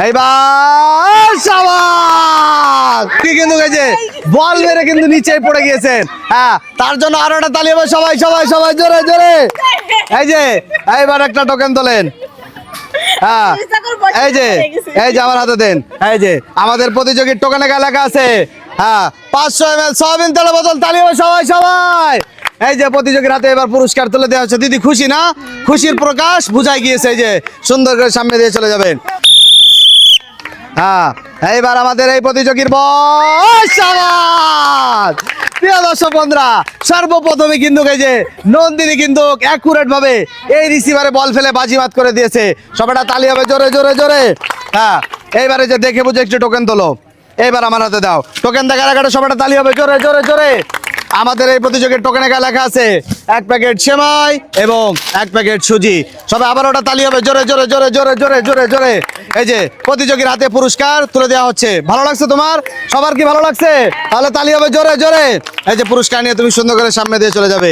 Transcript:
এইবার শাবাশ কি কিন্তু এই যে বল মেরে কিন্তু নিচে পড়ে গিয়েছেন। হ্যাঁ, তার জন্য আরো একটা তালি হবে। সবাই সবাই সবাই জোরে জোরে। এই যে এইবার একটা টোকেন তোলেন। হ্যাঁ, এই যে আমার হাতে দেন। এই যে আমাদের প্রতিযোগীর টোকেনে লেখা আছে, হ্যাঁ, 500 ml সয়াবিন তেলের বোতল। তালি হবে সবাই সবাই। এই যে প্রতিযোগীর হাতে এবার পুরস্কার তুলে দেওয়া হচ্ছে। দিদি খুশি না? খুশির প্রকাশ বুঝাই গিয়েছে। এই যে সুন্দর করে সামনে দিয়ে চলে যাবেন। হ্যাঁ, এইবার আমাদের এই প্রতিযোগীর বয়স। প্রিয় দর্শক বন্ধুরা, সর্বপ্রথমে কিন্তু এই যে নন্দিনী কিন্তু অ্যাকুরেট ভাবে এই রিসিভারে বল ফেলে বাজিমাত করে দিয়েছে। সবাইটা তালি হবে জোরে জোরে জোরে। হ্যাঁ, এইবারে যে দেখে বুঝে একটু টোকেন তোলো। এইবার আমার হাতে দাও। টোকেন দেখার আগে সবাইটা তালি হবে জোরে জোরে জোরে। আমাদের এই প্রতিযোগীর টোকেনে লেখা আছে 1 প্যাকেট সেমাই এবং 1 প্যাকেট সুজি। সবাই আবার ওটা তালি হবে জোরে জোরে জোরে জোরে জোরে জোরে জোরে। এই যে প্রতিযোগীর হাতে পুরস্কার তুলে দেওয়া হচ্ছে। ভালো লাগছে তোমার? সবার কি ভালো লাগছে? তাহলে তালি হবে জোরে জোরে। এই যে পুরস্কার নিয়ে তুমি সুন্দর করে সামনে দিয়ে চলে যাবে।